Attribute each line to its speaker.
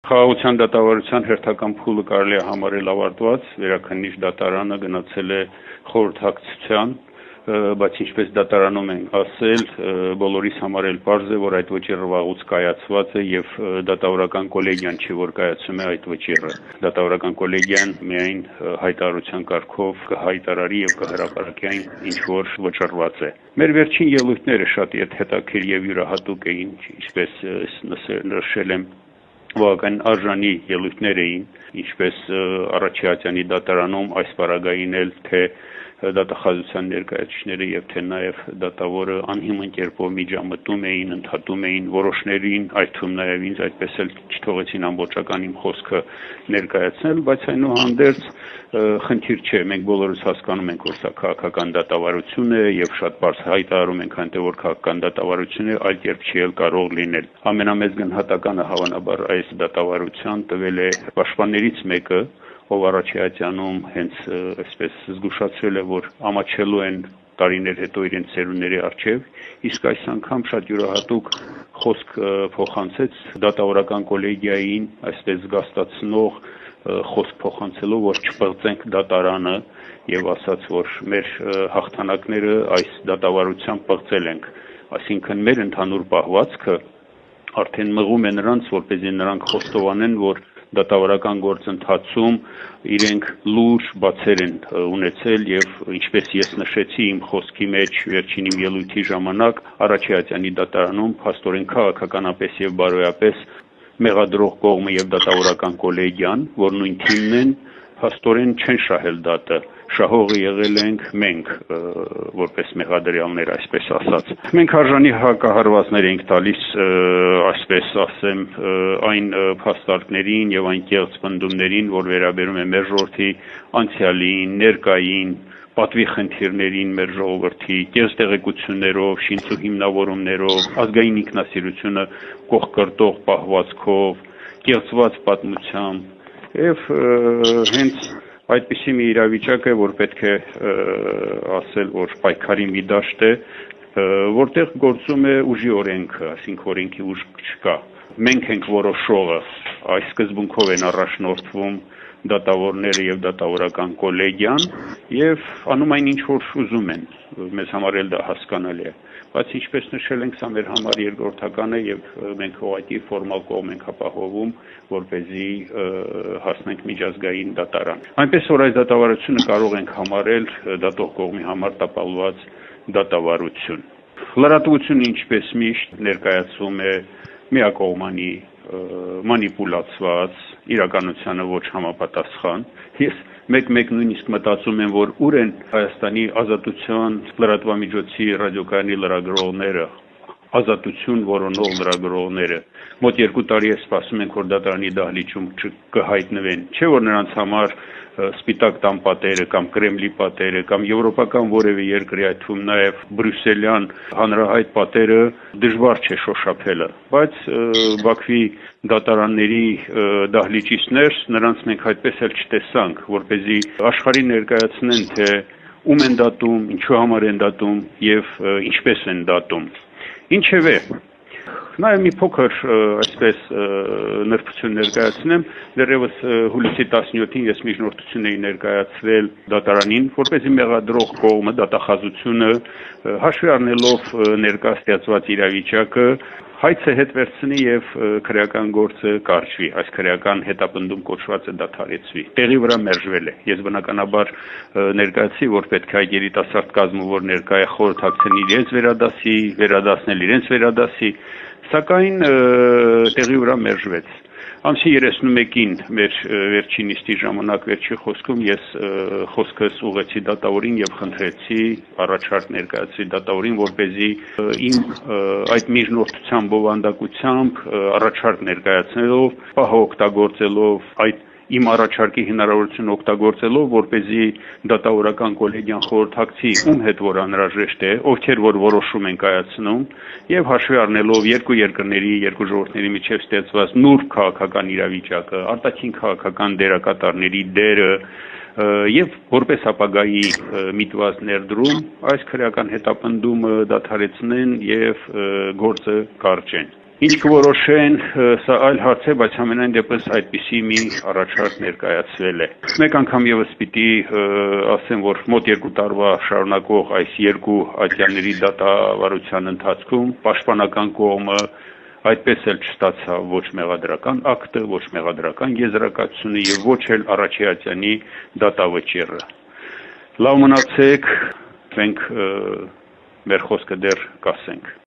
Speaker 1: Խաղաղության դատավարության հերթական փուլը կարելի է համարել ավարտված, վերաքննիչ դատարանը գնացել է խորհրդակցության, բայց ինչպես դատարանում են ասել, բոլորիս համար էլ պարզ է, որ այդ վճիռը վաղուց կայացված է եւ դատավորական կոլեգիան չի, որ կայացում է այդ վճիռը։ Դատավորական կոլեգիան միայն հայտարարության կարգով կհայտարարի եւ կհրապարակի այն, ինչ որ վճռված է։ Մեր վերջին ելույթները շատ հետաքրքիր եւ յուրահատուկ էին, ինչպես նշել եմ, բավական արժանի ելույթներ էին, ինչպես Առաջիհատյանի դատարանում այս պարագային էլ թե դատախազության ներկայացուցիչները եւ թե նաեւ դատավորը անհիմն կերպով միջամտում էին, ընդհատում էին որոշներին, այդ թվում նաեւ ինձ այդպես էլ չթողեցին ամբողջական իմ խոսքը ներկայացնել, բայց այնուհանդերձ խնդիր չէ, մենք բոլորս հասկանում ենք, որ սա քաղաքական դատավարություն է եւ շատ բարձ հայտարարում ենք այնտեղ, որ քաղաքական դատավարություն է, այլ կերպ չի էլ կարող լինել։ Ամենամեծ գնահատականը հավանաբար այս դատավարության տվել է պաշտպաններից մեկը, ով Առաջիհատյանում հենց այսպես զգուշացրել է, որ ամաչելու են տարիներ հետո իրենց ծերունների առջև, իսկ այս անգամ շատ յուրահատուկ խոսք փոխանցեց դատավորական կոլեգիային, այսպես զգաստացնող խոսք փոխանցելով, որ չպղծենք դատարանը եւ ասաց, որ մեր հաղթանակները այս դատավարությամբ պղծել ենք, այսինքն մեր ընդհանուր պահվածքը արդեն մղում է նրանց, որպեսզի նրանք խոստովանեն, որ դատավարական գործընթացում իրենք լուրջ բացեր են ունեցել եւ ինչպես ես նշեցի իմ խոսքի մեջ վերջին իմ ելույթի ժամանակ Առաջիհատյանի դատարանում փաստորեն քաղաքականապես եւ բարոյապես մեղադրող կողմը եւ դատավորական կոլեգիան, որ նույն թիմն են, փաստորեն չեն շահել դատը, շահողը եղել ենք մենք, որպես մեղադրյալներ, այսպես ասած։ Մենք արժանի հակահարվածներ ենք տալիս, այսպես ասեմ, այն փաստարկներին եւ այն կեղծ պնդումներին, որ վերաբերում է մեր ժողովրդի անցյալին, ներկային, պատվի խնդիրներին մեր ժողովրդի, կեղծ տեղեկություններով, շինծու հիմնավորումներով, ազգային ինքնասիրությունը կողքրտող պահվածքով, կեղծված պատմությամբ եւ հենց այդպիսի մի իրավիճակ է, որ պետք է ասել, որ պայքարի մի դաշտ է, որտեղ գործում է ուժի օրենքը, այսինքն օրենքի ուժ չկա։ Մենք ենք որոշողը, այս սկզբունքով են առաջնորդվում դատավորները եւ դատավորական կոլեգիան եւ անում այն ինչ որ ուզում են, մեզ համար էլ դա հասկանալի է, բայց ինչպես նշել ենք, սա մեր համար երկրորդական է եւ մենք ուղղակի ֆորմալ կողմ ենք ապահովում, որպեսզի հասնենք միջազգային դատարան։ Այնպես որ այս դատավարությունը կարող ենք համարել դատող կողմի համար տապալված դատավարություն։ Լրատվությունը ինչպես միշտ ներկայացում է միակողմանի մանիպուլացված, իրականությանը ոչ համապատասխան։ Ես մեկ նույնիսկ մտածում եմ, որ ուր են Հայաստանի ազատության լրատվամիջոցի ռադիոկայանի լրագրողները, ազատություն որոնող լրագրողները։ Մոտ 2 տարի է սպասում ենք, որ դատարանի դահլիճում կհայտնվեն, չէ՞ որ նրանց համար սպիտակ տան պատերը կամ Կրեմլի պատերը կամ եվրոպական որևէ երկրի, այդ թվում նաև բրյուսելյան հանրահայտ պատերը դժվար չէ շոշափելը, բայց Բաքվի դատարանների դահլիճից ներս նրանց մենք այդպես էլ չտեսանք, որպեսզի աշխարհին ներկայացնեն, թե ում են դատում, ինչու համար են դատում եւ ինչպես են դատում։ Ինչևէ, Նաև մի փոքր այսպես նրբություն ներկայացնեմ, դեռևս հուլիսի 17-ին ես միջնորդություն էի ներկայացրել դատարանին, որպեսզի մեղադրող կողմը դատախազությունը հաշվի առնելով ներկա ստեղծված իրավիճակը հայցը հետ վերցնի եւ քրեական գործը կարճվի, այս քրեական հետապնդում կոչված է դադարեցվի։ Տեղի վրա մերժվել է։ Ես բնականաբար ներկայացի, որ պետք է այդ երիտասարդ կազմը, որ ներկա է խորհրդակցեն իրենց վերադասնել իրենց վերադասի, սակայն տեղի վրա մերժվեց։ Ամսի 31-ին մեր վերջին նիստի ժամանակ վերջի խոսքում ես խոսքս ուղղեցի դատավորին եւ խնդրեցի առաջարկ ներկայացրի դատավորին, որպեսզի իմ այդ միջնորդության բովանդակությամբ առաջարկ ներկայացնելով, պահը օգտագործելով այդ իմ առաջարկի հնարավորությունը օգտագործելով, որպեսզի դատավորական կոլեգիան խորհրդակցի ում հետ որ անհրաժեշտ է, ովքեր որ որոշում են կայացնում եւ հաշվի առնելով երկու երկրների, երկու ժողովուրդների միջև ստեղծված նուրբ քաղաքական իրավիճակը, արտաքին քաղաքական դերակատարների դերը եւ որպես ապագայի միտված ներդրում այս քրեական հետապնդումը դադարեցնեն եւ գործը կարճեն։ Ինչ կորոշեն, սա այլ հարց է, բայց ամենայն դեպս այդպիսի մի առաջարկ ներկայացվել է։ Մեկ անգամ եւս պիտի ասեմ, որ մոտ 2 տարվա շարունակող այս երկու ատյանների դատավարության ընթացքում պաշտպանական կողմը այդպես էլ չստացավ ոչ մեղադրական ակտը, ոչ մեղադրական եզրակացությունը եւ ոչ էլ առաջի ատյանի դատավճիռը։ Լավ մնացեք, մենք մեր խոսքը դեռ կասենք։